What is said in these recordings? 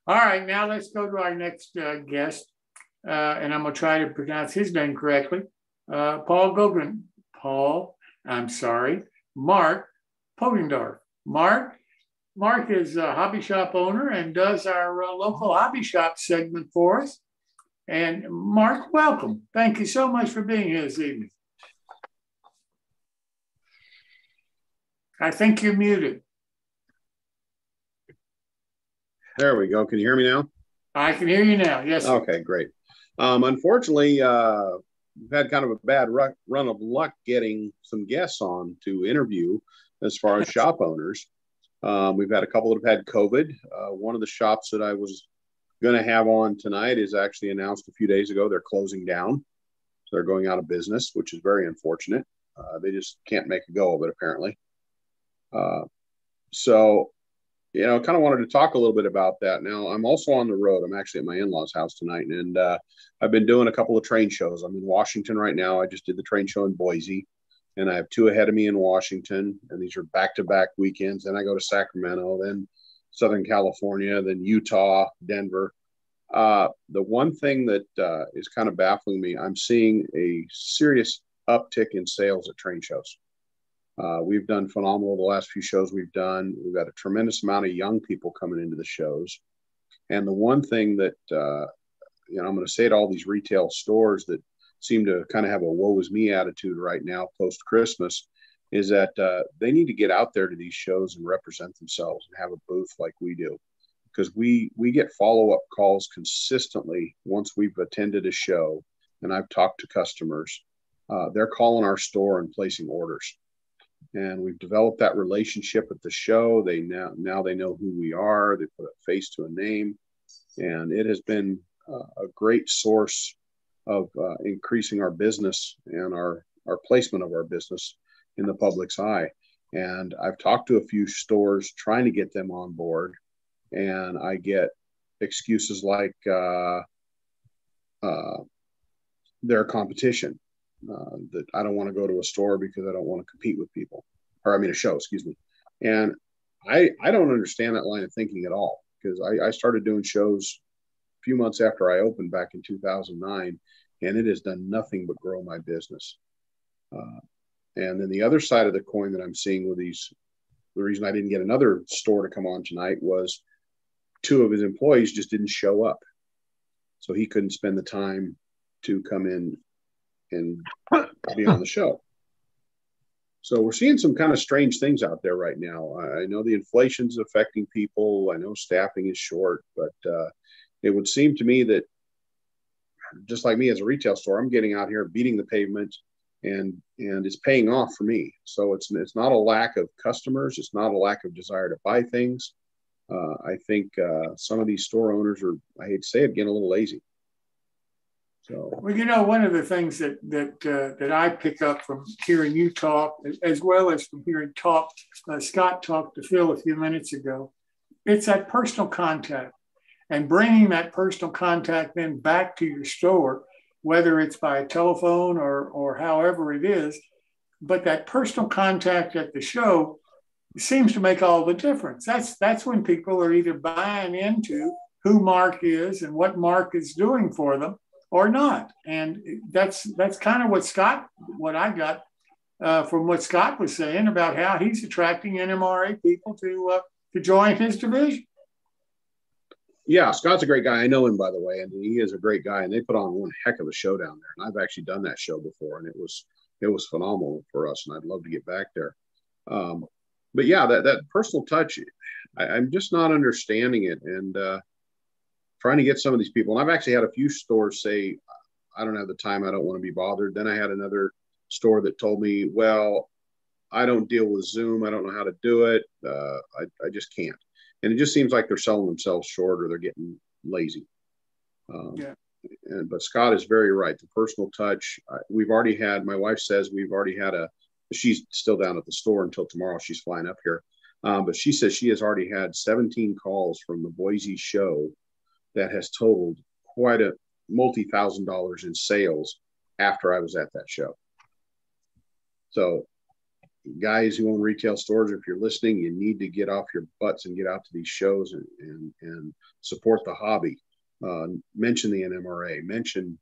All right, now let's go to our next guest, and I'm going to try to pronounce his name correctly. Mark Poggendorf. Mark is a hobby shop owner and does our local hobby shop segment for us. And Mark, welcome. Thank you so much for being here this evening. I think you're muted. There we go. Can you hear me now? I can hear you now. Yes, sir. Okay, great. Unfortunately, we've had kind of a bad run of luck getting some guests on to interview as far as shop owners. We've had a couple that have had COVID. One of the shops that I was going to have on tonight is actually announced a few days ago. They're closing down. So they're going out of business, which is very unfortunate. They just can't make a go of it, apparently. So, kind of wanted to talk a little bit about that. Now, I'm also on the road. I'm actually at my in-laws' house tonight, and I've been doing a couple of train shows. I'm in Washington right now. I just did the train show in Boise, and I have two ahead of me in Washington, and these are back-to-back weekends. Then I go to Sacramento, then Southern California, then Utah, Denver. The one thing that is kind of baffling me, I'm seeing a serious uptick in sales at train shows. We've done phenomenal the last few shows we've done. We've got a tremendous amount of young people coming into the shows. And the one thing that, I'm going to say to all these retail stores that seem to kind of have a woe is me attitude right now post-Christmas is that they need to get out there to these shows and represent themselves and have a booth like we do. Because we get follow-up calls consistently once we've attended a show and I've talked to customers. They're calling our store and placing orders. And we've developed that relationship at the show. They now they know who we are. They put a face to a name. And it has been a great source of increasing our business and our placement of our business in the public's eye. And I've talked to a few stores trying to get them on board. And I get excuses like their competition. That I don't want to go to a store because I don't want to compete with people, a show, excuse me. And I don't understand that line of thinking at all, because I started doing shows a few months after I opened back in 2009, and it has done nothing but grow my business. And then the other side of the coin that I'm seeing with the reason I didn't get another store to come on tonight was two of his employees just didn't show up. So he couldn't spend the time to come in and be on the show. So we're seeing some kind of strange things out there right now. I know the inflation's affecting people. I know staffing is short, but it would seem to me that just like me as a retail store, I'm getting out here beating the pavement, and it's paying off for me. So it's not a lack of customers. It's not a lack of desire to buy things. I think some of these store owners are, I hate to say it, getting a little lazy. So, well, one of the things that I pick up from hearing you talk, as well as from hearing Scott talk to Phil a few minutes ago, it's that personal contact, and bringing that personal contact then back to your store, whether it's by a telephone or however it is, but that personal contact at the show seems to make all the difference. That's when people are either buying into who Mark is and what Mark is doing for them, or not. And that's kind of what I got from what Scott was saying about how he's attracting NMRA people to join his division. Yeah, Scott's a great guy. I know him, by the way, and he is a great guy. And they put on one heck of a show down there. And I've actually done that show before, and it was phenomenal for us. And I'd love to get back there. But yeah, that personal touch, I'm just not understanding it. And trying to get some of these people. And I've actually had a few stores say, I don't have the time. I don't want to be bothered. Then I had another store that told me, well, I don't deal with Zoom. I don't know how to do it. I just can't. And it just seems like they're selling themselves short, or they're getting lazy. But Scott is very right. The personal touch, my wife says she's still down at the store until tomorrow. She's flying up here. But she says she has already had 17 calls from the Boise show that has totaled quite a multi-$1,000s in sales after I was at that show. So guys who own retail stores, if you're listening, you need to get off your butts and get out to these shows and support the hobby. Mention the NMRA, mention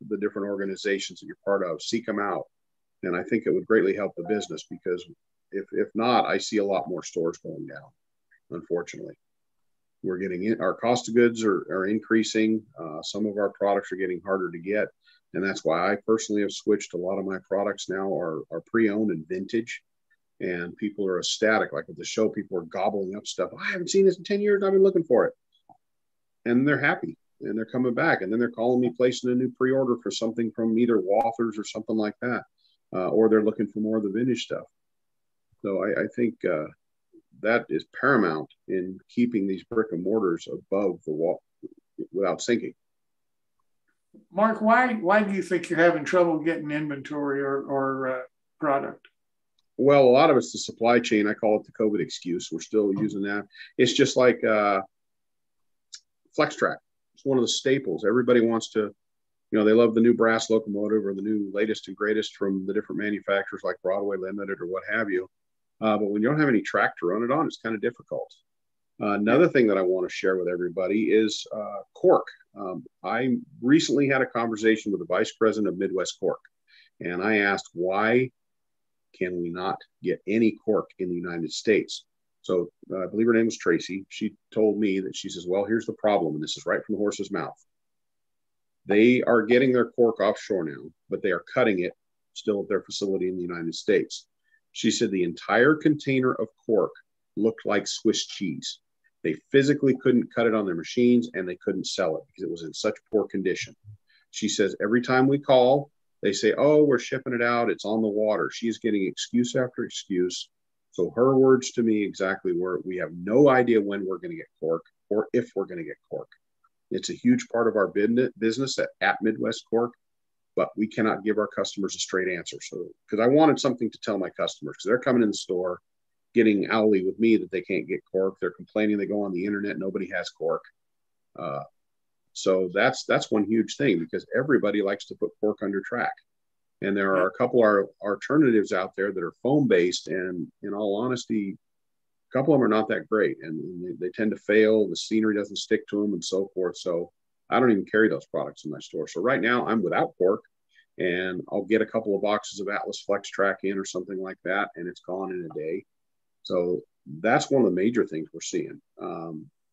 the different organizations that you're part of, seek them out. And I think it would greatly help the business, because if not, I see a lot more stores going down. Unfortunately, we're getting in, our cost of goods are increasing. Some of our products are getting harder to get. And that's why I personally have switched. A lot of my products now are pre-owned and vintage, and people are ecstatic. Like at the show, people are gobbling up stuff. I haven't seen this in 10 years. I've been looking for it. And they're happy, and they're coming back. And then they're calling me, placing a new pre-order for something from either Walthers or something like that. Or they're looking for more of the vintage stuff. So I think that is paramount in keeping these brick and mortars above the wall without sinking. Mark, why do you think you're having trouble getting inventory or product? Well, a lot of it's the supply chain. I call it the COVID excuse. We're still using that. It's just like FlexTrack. It's one of the staples. Everybody wants to, they love the new brass locomotive or the new latest and greatest from the different manufacturers like Broadway Limited or what have you. But when you don't have any track to run it on, it's kind of difficult. Another thing that I want to share with everybody is cork. I recently had a conversation with the vice president of Midwest Cork, and I asked, why can we not get any cork in the United States? So I believe her name was Tracy. She told me that, she says, well, here's the problem, and this is right from the horse's mouth. They are getting their cork offshore now, but they are cutting it still at their facility in the United States. She said the entire container of cork looked like Swiss cheese. They physically couldn't cut it on their machines, and they couldn't sell it because it was in such poor condition. She says every time we call, they say, oh, we're shipping it out. It's on the water. She's getting excuse after excuse. So her words to me exactly were, we have no idea when we're going to get cork or if we're going to get cork. It's a huge part of our business at Midwest Cork, but we cannot give our customers a straight answer. So, because I wanted something to tell my customers, because they're coming in the store, getting owly with me that they can't get cork. They're complaining. They go on the internet, nobody has cork. So that's one huge thing, because everybody likes to put cork under track. And there are a couple of alternatives out there that are foam based, and in all honesty, a couple of them are not that great, and they tend to fail. The scenery doesn't stick to them and so forth. So I don't even carry those products in my store. So right now I'm without cork, and I'll get a couple of boxes of Atlas FlexTrack in or something like that, and it's gone in a day. So that's one of the major things we're seeing.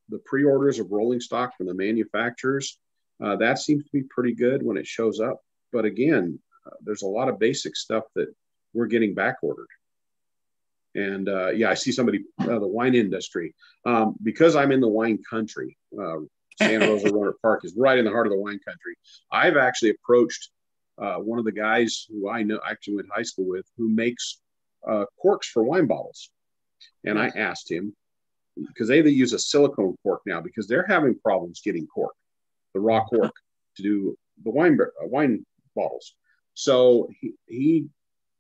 The pre-orders of rolling stock from the manufacturers, that seems to be pretty good when it shows up. But again, there's a lot of basic stuff that we're getting back ordered. And I see somebody, the wine industry, because I'm in the wine country. Santa Rosa Roanoke Park is right in the heart of the wine country. I've actually approached one of the guys who I know, actually went to high school with, who makes corks for wine bottles. And I asked him, because they use a silicone cork now, because they're having problems getting cork, the raw cork, to do the wine bottles. So he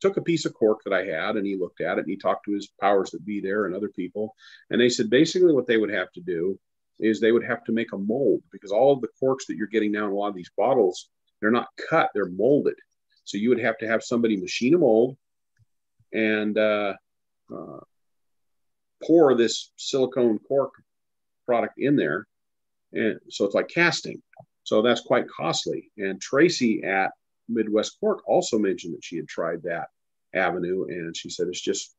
took a piece of cork that I had, and he looked at it, and he talked to his powers that be there and other people. And they said basically what they would have to do is they would have to make a mold, because all of the corks that you're getting now in a lot of these bottles, they're not cut, they're molded. So you would have to have somebody machine a mold and pour this silicone cork product in there. And so it's like casting. So that's quite costly. And Tracy at Midwest Cork also mentioned that she had tried that avenue, and she said it's just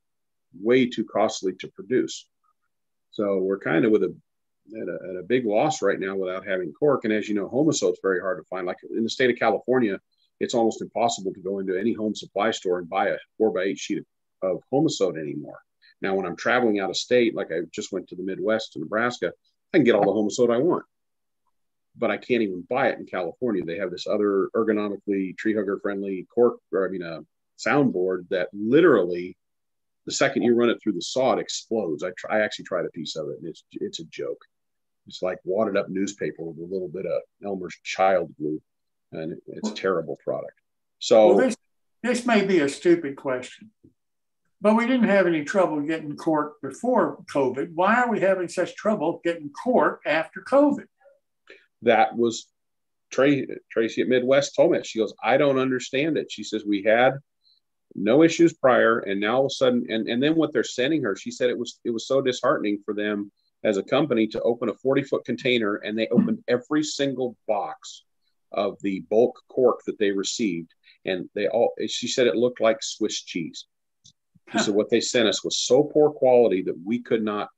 way too costly to produce. So we're kind of at a big loss right now without having cork. And as you know, Homosote's very hard to find. Like in the state of California, it's almost impossible to go into any home supply store and buy a 4x8 sheet of Homosote anymore. Now, when I'm traveling out of state, like I just went to the Midwest to Nebraska, I can get all the Homosote I want, but I can't even buy it in California. They have this other ergonomically tree hugger friendly soundboard that literally, the second you run it through the saw, it explodes. I actually tried a piece of it, and it's a joke. It's like wadded up newspaper with a little bit of Elmer's child glue, and it's a terrible product. So this may be a stupid question, but we didn't have any trouble getting cork before COVID. Why are we having such trouble getting cork after COVID? That was Tracy at Midwest told me. She goes, I don't understand it. She says, we had no issues prior, and now all of a sudden, and then what they're sending her, she said it was so disheartening for them as a company to open a 40-foot container, and they opened every single box of the bulk cork that they received, and she said it looked like Swiss cheese. She said what they sent us was so poor quality that we could not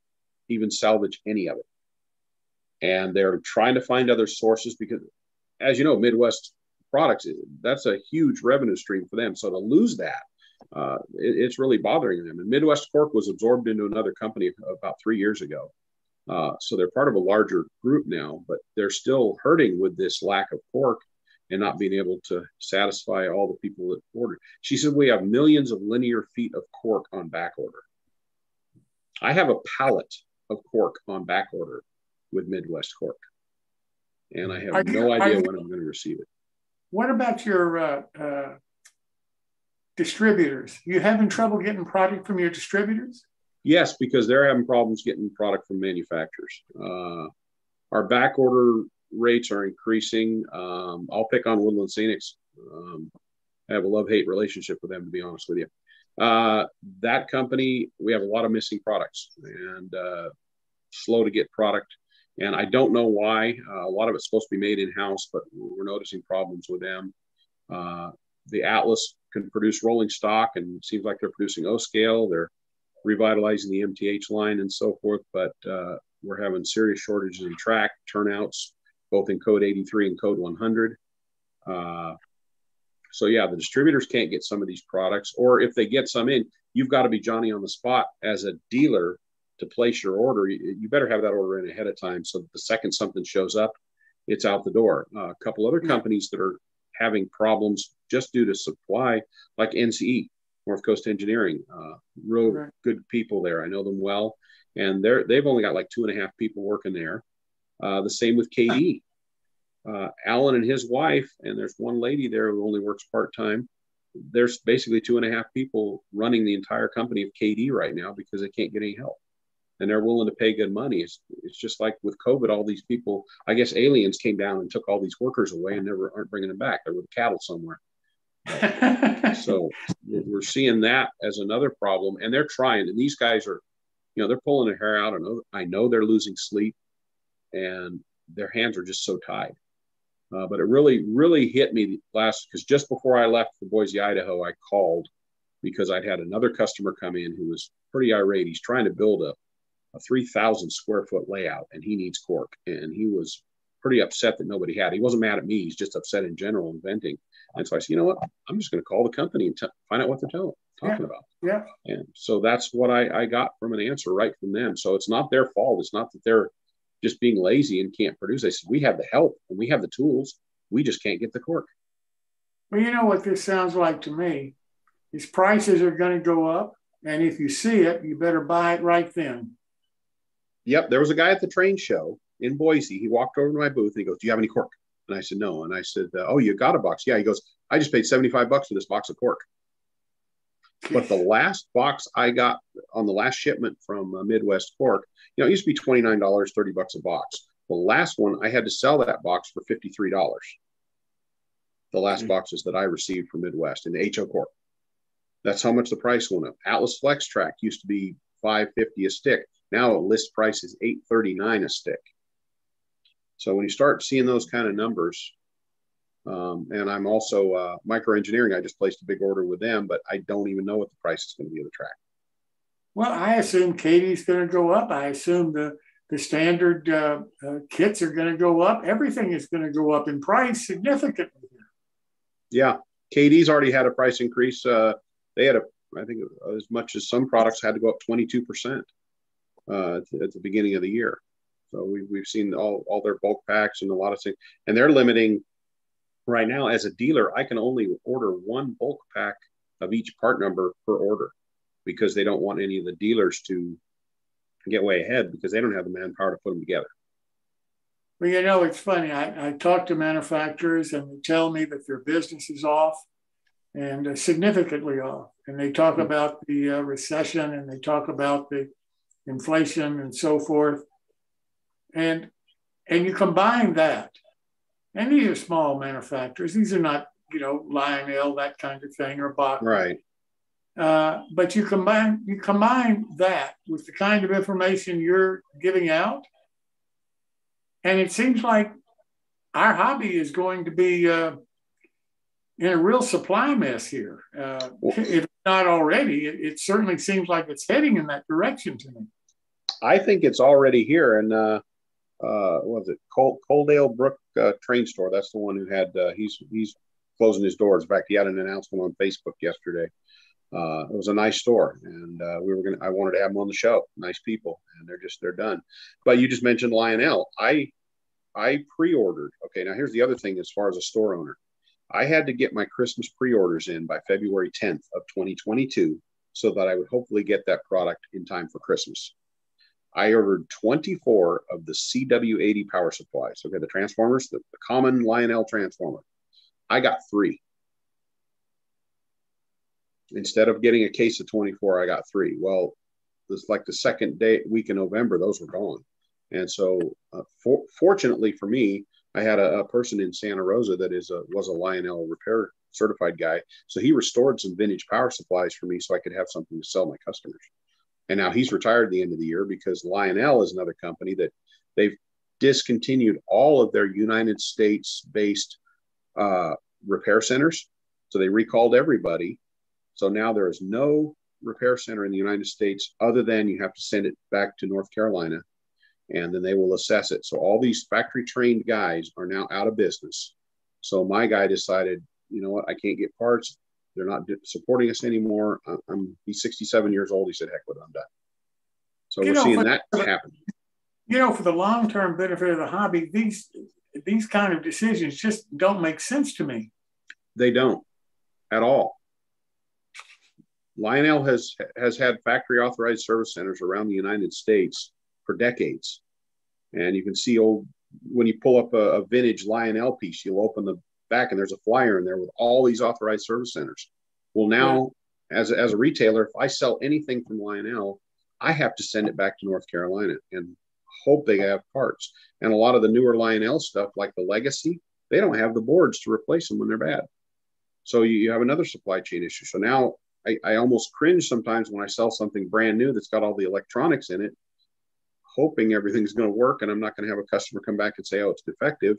even salvage any of it. And they're trying to find other sources because, as you know, Midwest products, that's a huge revenue stream for them. So to lose that, it's really bothering them. And Midwest Cork was absorbed into another company about 3 years ago. So they're part of a larger group now, but they're still hurting with this lack of cork and not being able to satisfy all the people that ordered. She said, we have millions of linear feet of cork on back order. I have a pallet of cork on back order with Midwest Cork, and I have no idea when I'm going to receive it. What about your distributors? You having trouble getting product from your distributors? Yes, because they're having problems getting product from manufacturers. Our back order rates are increasing. I'll pick on Woodland Scenics. I have a love-hate relationship with them, to be honest with you. That company, we have a lot of missing products and slow to get product. And I don't know why. A lot of it's supposed to be made in-house, but we're noticing problems with them. The Atlas can produce rolling stock, and it seems like they're producing O-scale. They're revitalizing the MTH line and so forth, but we're having serious shortages in track turnouts, both in code 83 and code 100. So yeah, the distributors can't get some of these products, or if they get some in, you've got to be Johnny on the spot as a dealer to place your order. You better have that order in ahead of time, so that the second something shows up, it's out the door. A couple other companies that are having problems just due to supply, like NCE, North Coast Engineering, real good people there. I know them well, and they've only got like 2.5 people working there. The same with KD. Alan and his wife, and there's one lady there who only works part-time. There's basically 2.5 people running the entire company of KD right now because they can't get any help. And they're willing to pay good money. It's just like with COVID, all these people, I guess aliens came down and took all these workers away and aren't bringing them back. They're with cattle somewhere. So we're seeing that as another problem. And they're trying, and these guys are, they're pulling their hair out. I know they're losing sleep, and their hands are just so tied. But it really, really hit me because just before I left for Boise, Idaho, I called because I'd had another customer come in who was pretty irate. He's trying to build a 3,000 square foot layout, and he needs cork. And he was pretty upset that nobody had. He wasn't mad at me. He's just upset in general and venting. And so I said, you know what? I'm just going to call the company and find out what they're talking about. Yeah. And so that's what I got from an answer right from them. So it's not their fault. It's not that they're just being lazy and can't produce. They said, we have the help and we have the tools. We just can't get the cork. Well, you know what this sounds like to me is prices are going to go up. And if you see it, you better buy it right then. Yep. There was a guy at the train show in Boise. He walked over to my booth and he goes, do you have any cork? And I said, no. And I said, oh, you got a box? Yeah. He goes, I just paid $75 for this box of cork. But the last box I got on the last shipment from Midwest Cork, it used to be $29, $30 a box. The last one, I had to sell that box for $53. The last boxes that I received from Midwest in HO Cork. That's how much the price went up. Atlas Flex Track used to be $5.50 a stick. Now list price is $8.39 a stick. So when you start seeing those kind of numbers, and I'm also Micro Engineering, I just placed a big order with them, but I don't even know what the price is going to be of the track. Well, I assume Katie's going to go up. I assume the standard kits are going to go up. Everything is going to go up in price significantly. Yeah, KD's already had a price increase. They had I think as much as some products had to go up 22% at the beginning of the year. So we've seen all their bulk packs and a lot of things, and they're limiting right now. As a dealer, I can only order one bulk pack of each part number per order because they don't want any of the dealers to get way ahead because they don't have the manpower to put them together. Well, it's funny. I talk to manufacturers and they tell me that their business is off and significantly off. And they talk about the recession and they talk about the inflation and so forth. And you combine that, and these are small manufacturers. These are not, Lionel, that kind of thing, or Bach. Right. But you combine that with the kind of information you're giving out, and it seems like our hobby is going to be in a real supply mess here. If not already, it certainly seems like it's heading in that direction to me. I think it's already here. And what was it? Coaldale Brook Train Store. That's the one who had, he's closing his doors. In fact, he had an announcement on Facebook yesterday. It was a nice store, and I wanted to have them on the show. Nice people, and they're done. But you just mentioned Lionel. I pre-ordered. Okay, now here's the other thing as far as a store owner. I had to get my Christmas pre-orders in by February 10th of 2022 so that I would hopefully get that product in time for Christmas. I ordered 24 of the CW80 power supplies. Okay, the transformers, the common Lionel transformer. I got 3. Instead of getting a case of 24, I got 3. Well, it's like the second week in November, those were gone. And so fortunately for me, I had a person in Santa Rosa that was a Lionel repair certified guy. So he restored some vintage power supplies for me so I could have something to sell my customers. And now he's retired at the end of the year because Lionel is another company that they've discontinued all of their United States-based repair centers. So they recalled everybody. So now there is no repair center in the United States other than you have to send it back to North Carolina, and then they will assess it. So all these factory trained guys are now out of business. So my guy decided, you know what, I can't get parts. They're not supporting us anymore. He's 67 years old. He said, heck with it, I'm done. So we're seeing that happen. You know, for the long-term benefit of the hobby, these kind of decisions just don't make sense to me. They don't at all. Lionel has had factory authorized service centers around the United States for decades. And you can see when you pull up a vintage Lionel piece, you'll open the back and there's a flyer in there with all these authorized service centers. Well, now as a retailer, if I sell anything from Lionel, I have to send it back to North Carolina and hope they have parts. And a lot of the newer Lionel stuff, like the Legacy, they don't have the boards to replace them when they're bad. So you have another supply chain issue. So now I almost cringe sometimes when I sell something brand new that's got all the electronics in it, hoping everything's going to work, and I'm not going to have a customer come back and say, oh, it's defective.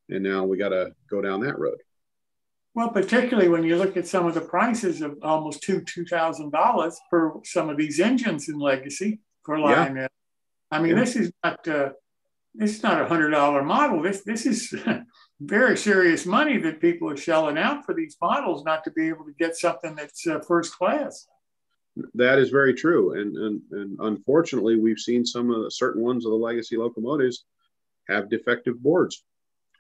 And now we got to go down that road. Well, particularly when you look at some of the prices of almost $2,000 for some of these engines in Legacy for Lionel. Yeah. I mean, this is not $100 model. This is very serious money that people are shelling out for these models not to be able to get something that's first class. That is very true. And unfortunately, we've seen some of the certain ones of the Legacy locomotives have defective boards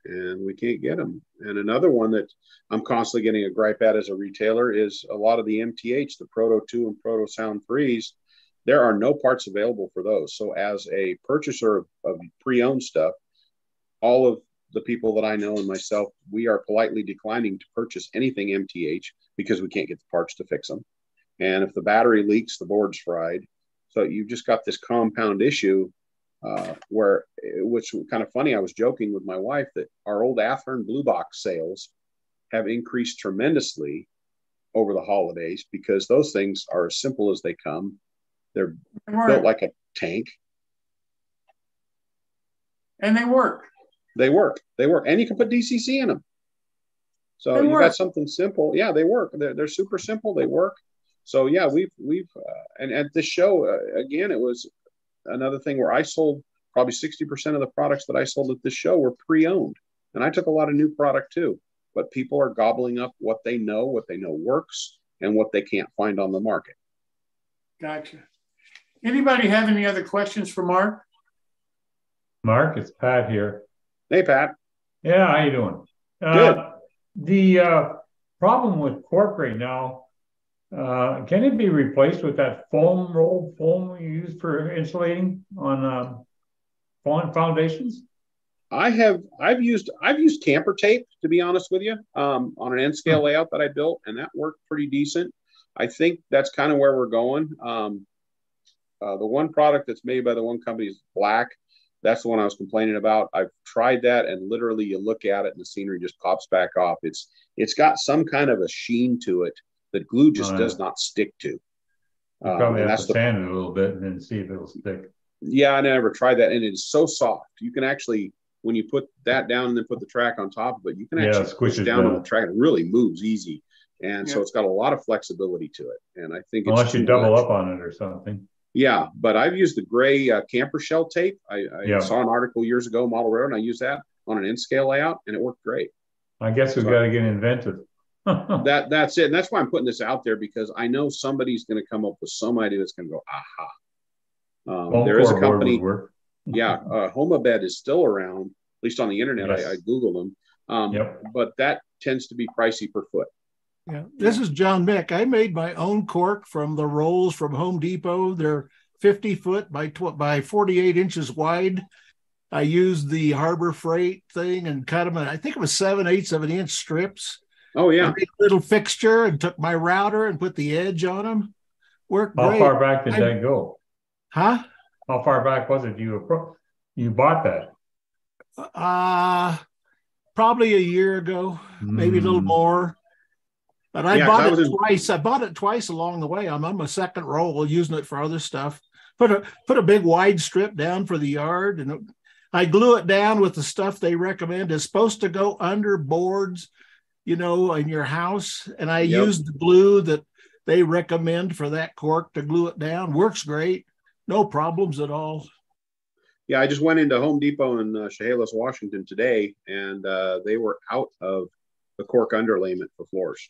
and we can't get them. And another one that I'm constantly getting a gripe at as a retailer is a lot of the MTH, the Proto 2 and Proto Sound 3s. There are no parts available for those. So as a purchaser of pre-owned stuff, all of the people that I know and myself, we are politely declining to purchase anything MTH because we can't get the parts to fix them. And if the battery leaks, the board's fried. So you've just got this compound issue which was kind of funny. I was joking with my wife that our old Athearn Blue Box sales have increased tremendously over the holidays because those things are as simple as they come. They're built like a tank. And they work. They work. And you can put DCC in them. So you got something simple. Yeah, they work. They're super simple. They work. So yeah, we've and at this show, again, it was another thing where I sold probably 60% of the products that I sold at this show were pre-owned. And I took a lot of new product too. But people are gobbling up what they know works, and what they can't find on the market. Gotcha. Anybody have any other questions for Mark? Mark, it's Pat here. Hey, Pat. Yeah, how you doing? Good. The problem with cork right now, can it be replaced with that rolled foam you use for insulating on foundations? I've used camper tape, to be honest with you, on an end scale layout that I built, and that worked pretty decent. I think that's kind of where we're going. The one product that's made by the one company is black. That's the one I was complaining about. I've tried that, and literally you look at it and the scenery just pops back off. It's got some kind of a sheen to it that glue just does not stick to. You probably have to sand it a little bit and then see if it'll stick. Yeah, I never tried that, and it is so soft. You can actually, when you put that down and then put the track on top of it, you can actually push down on the track. It really moves easy, and so it's got a lot of flexibility to it. And I think unless you double up on it or something. Yeah, but I've used the gray camper shell tape. I saw an article years ago, Model Railroad, and I used that on an N-scale layout, and it worked great. I guess we've got to get inventive. That's it, and that's why I'm putting this out there, because I know somebody's going to come up with some idea that's going to go, aha. There is a company. HomaBed is still around, at least on the internet. Yes. I Googled them, but that tends to be pricey per foot. Yeah, this is John Mick. I made my own cork from the rolls from Home Depot. They're 50 foot by 48 inches wide. I used the Harbor Freight thing and cut them. I think it was 7/8 of an inch strips. Oh yeah, I made a little fixture and took my router and put the edge on them. Worked great. How far back did that go? Huh? How far back was it you bought that? Probably a year ago, maybe a little more. But I bought it twice. I bought it twice along the way. I'm on my second roll, using it for other stuff. Put a big wide strip down for the yard, and I glue it down with the stuff they recommend. It's supposed to go under boards, in your house. And I used the glue that they recommend for that cork to glue it down. Works great. No problems at all. Yeah, I just went into Home Depot in Chehalis, Washington today, and they were out of the cork underlayment for floors.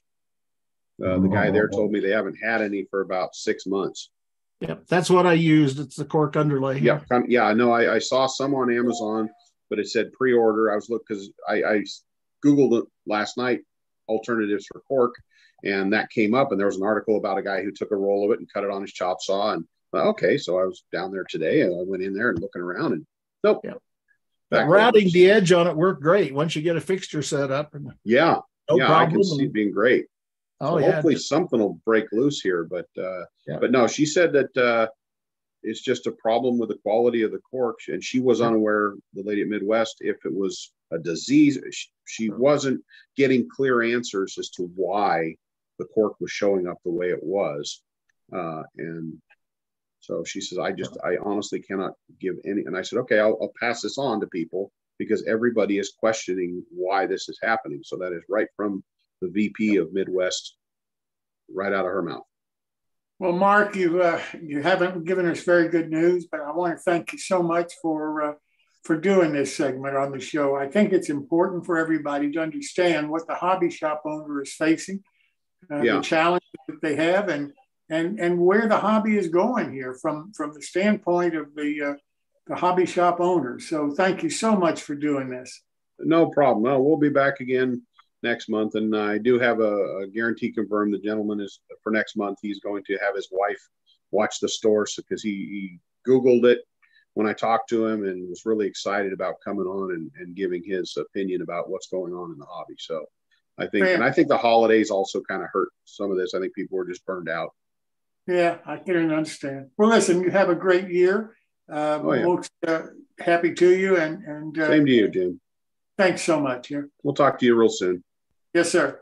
The guy there told me they haven't had any for about 6 months. Yep, that's what I used. It's the cork underlay. Yeah, I know. I saw some on Amazon, but it said pre-order. I was looking because I Googled it last night, alternatives for cork, and that came up. And there was an article about a guy who took a roll of it and cut it on his chop saw. And okay, so I was down there today, and I went in there and looking around, and nope. Yeah. But routing the edge on it worked great once you get a fixture set up. And no problem. I can see it being great. Oh, so hopefully something will break loose here, but no, she said that it's just a problem with the quality of the cork, and she was unaware, the lady at Midwest, if it was a disease. She wasn't getting clear answers as to why the cork was showing up the way it was, and so she says, I honestly cannot give any. And I said, okay, I'll pass this on to people, because everybody is questioning why this is happening. So that is right from the VP of Midwest, right out of her mouth. Well, Mark, you haven't given us very good news, but I want to thank you so much for doing this segment on the show. I think it's important for everybody to understand what the hobby shop owner is facing, the challenges that they have, and where the hobby is going here from the standpoint of the hobby shop owner. So thank you so much for doing this. No problem. No, we'll be back again next month, and I do have a guarantee confirmed. The gentleman is, for next month, he's going to have his wife watch the store, because he Googled it when I talked to him and was really excited about coming on and giving his opinion about what's going on in the hobby. So I think the holidays also kind of hurt some of this. I think people were just burned out. Yeah, I can understand. Well, listen, you have a great year. Most happy to you, and same to you, Jim. Thanks so much. Yeah. We'll talk to you real soon. Yes, sir.